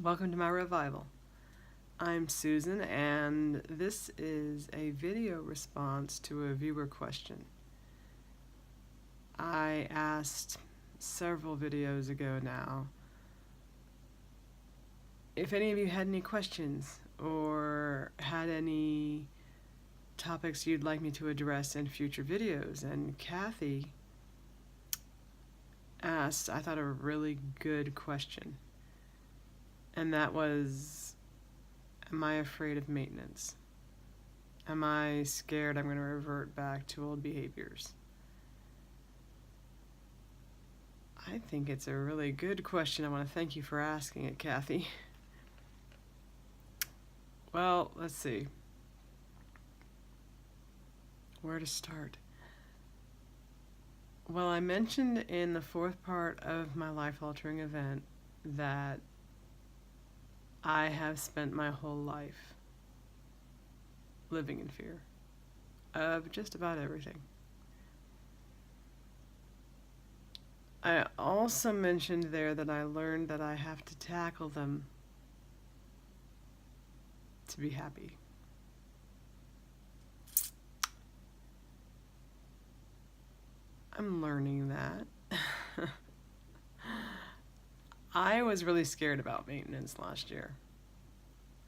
Welcome to my revival. I'm Susan, and this is a video response to a viewer question. I asked several videos ago now if any of you had any questions or had any topics you'd like me to address in future videos, and Kathy asked, I thought, a really good question. And that was, am I afraid of maintenance? Am I scared I'm going to revert back to old behaviors? I think it's a really good question. I want to thank you for asking it, Kathy. Well, let's see. Where to start? Well, I mentioned in the fourth part of my life-altering event that I have spent my whole life living in fear of just about everything. I also mentioned there that I learned that I have to tackle them to be happy. I'm learning that. I was really scared about maintenance last year.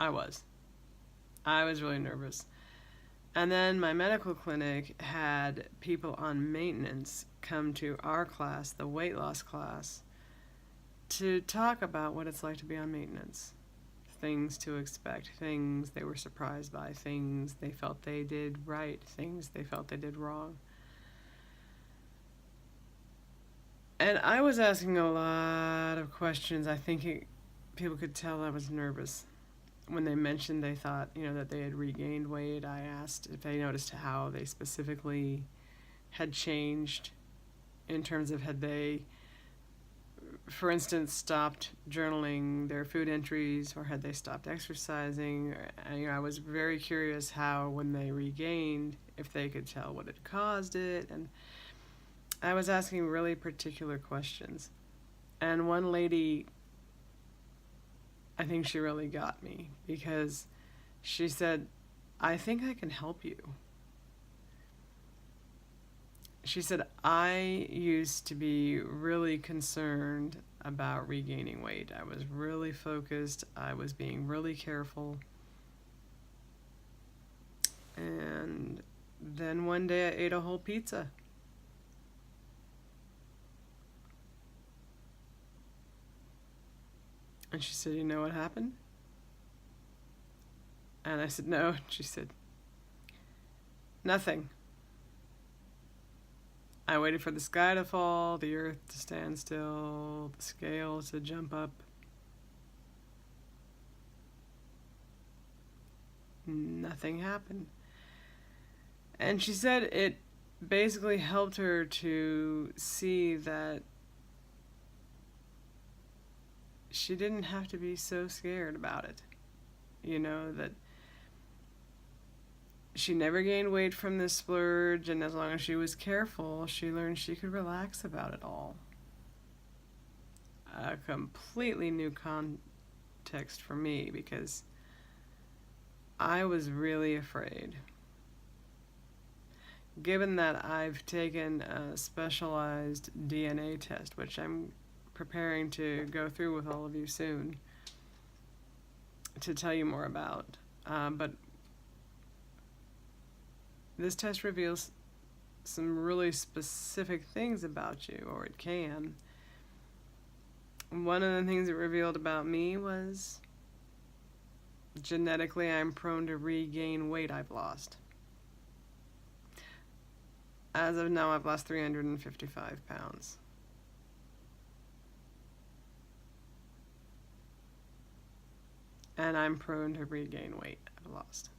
I was really nervous. And then my medical clinic had people on maintenance come to our class, the weight loss class, to talk about what it's like to be on maintenance. Things to expect, things they were surprised by, things they felt they did right, things they felt they did wrong. And I was asking a lot of questions. I think people could tell I was nervous. When they mentioned they thought, that they had regained weight, I asked if they noticed how they specifically had changed in terms of had they, for instance, stopped journaling their food entries, or had they stopped exercising. I was very curious how, when they regained, if they could tell what had caused it. And I was asking really particular questions. And one lady, I think she really got me, because she said, I think I can help you. She said, I used to be really concerned about regaining weight. I was really focused. I was being really careful. And then one day I ate a whole pizza. And she said, you know what happened? And I said, no. And she said, nothing. I waited for the sky to fall, the earth to stand still, the scale to jump up. Nothing happened. And she said it basically helped her to see that she didn't have to be so scared about it. That she never gained weight from this splurge, and as long as she was careful, she learned she could relax about it all. A completely new context for me, because I was really afraid. Given that I've taken a specialized DNA test, which I'm preparing to go through with all of you soon to tell you more about, but this test reveals some really specific things about you, or it can. One of the things it revealed about me was genetically I'm prone to regain weight I've lost. As of now, I've lost 355 pounds. And I'm prone to regain weight I've lost.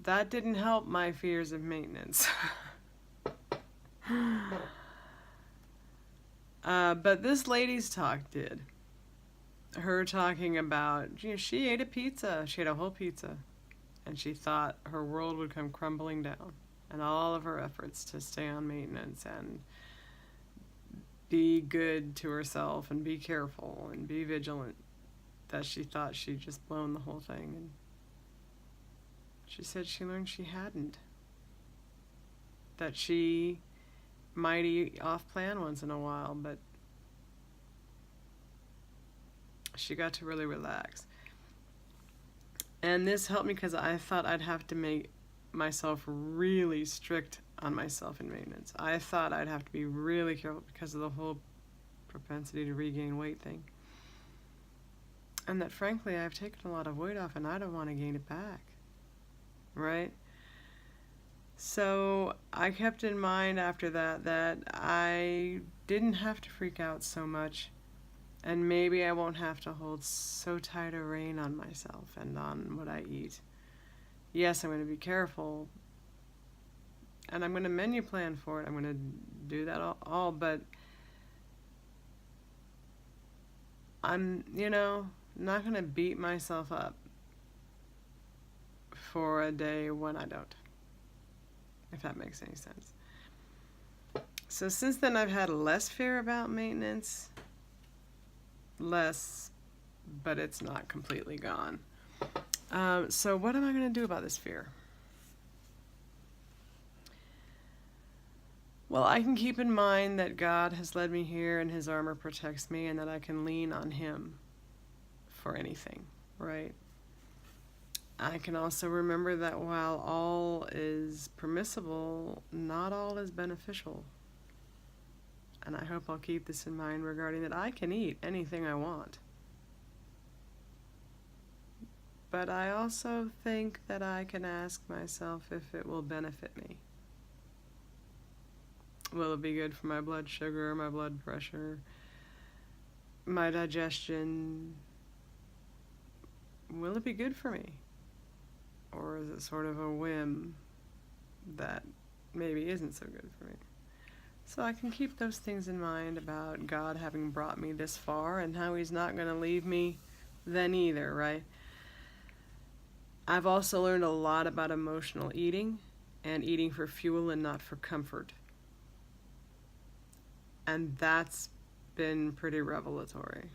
That didn't help my fears of maintenance. But this lady's talk did. Her talking about, she ate a pizza. She ate a whole pizza. And she thought her world would come crumbling down. And all of her efforts to stay on maintenance and be good to herself and be careful and be vigilant, that she thought she'd just blown the whole thing. And she said she learned she hadn't. That she might eat off plan once in a while, but she got to really relax. And this helped me because I thought I'd have to make myself really strict on myself in maintenance. I thought I'd have to be really careful because of the whole propensity to regain weight thing. And that frankly, I've taken a lot of weight off and I don't want to gain it back. Right? So I kept in mind after that I didn't have to freak out so much, and maybe I won't have to hold so tight a rein on myself and on what I eat. Yes, I'm going to be careful, and I'm going to menu plan for it. I'm going to do that all, but I'm, not going to beat myself up for a day when I don't, if that makes any sense. So since then, I've had less fear about maintenance. Less, but it's not completely gone. So what am I going to do about this fear? Well, I can keep in mind that God has led me here and His armor protects me, and that I can lean on Him for anything, right? I can also remember that while all is permissible, not all is beneficial. And I hope I'll keep this in mind regarding that I can eat anything I want. But I also think that I can ask myself if it will benefit me. Will it be good for my blood sugar, my blood pressure, my digestion? Will it be good for me? Or is it sort of a whim that maybe isn't so good for me? So I can keep those things in mind about God having brought me this far and how He's not going to leave me then either, right? I've also learned a lot about emotional eating and eating for fuel and not for comfort. And that's been pretty revelatory.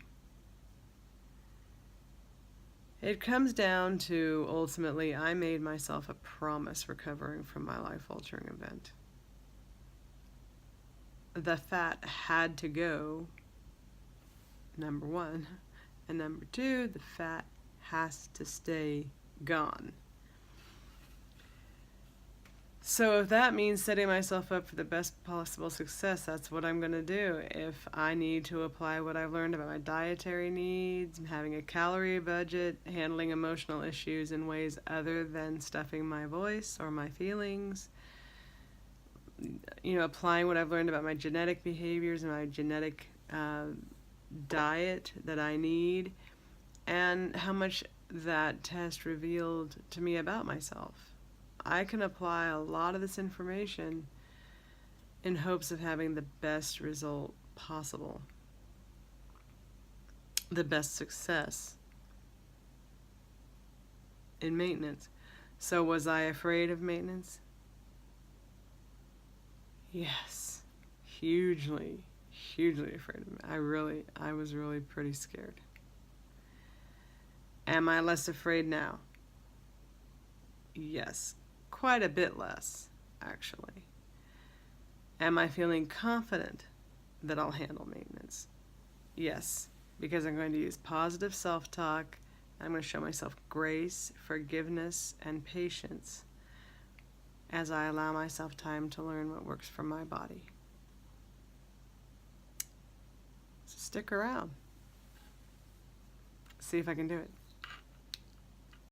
It comes down to, ultimately, I made myself a promise recovering from my life-altering event. The fat had to go, number one. And number two, the fat has to stay gone. So if that means setting myself up for the best possible success, that's what I'm going to do. If I need to apply what I've learned about my dietary needs, having a calorie budget, handling emotional issues in ways other than stuffing my voice or my feelings, applying what I've learned about my genetic behaviors and my genetic diet that I need, and how much that test revealed to me about myself. I can apply a lot of this information in hopes of having the best result possible, the best success in maintenance. So was I afraid of maintenance? Yes, hugely afraid of it. I was really pretty scared. Am I less afraid now? Yes, quite a bit less, actually. Am I feeling confident that I'll handle maintenance? Yes, because I'm going to use positive self-talk. I'm going to show myself grace, forgiveness, and patience as I allow myself time to learn what works for my body. So stick around. See if I can do it.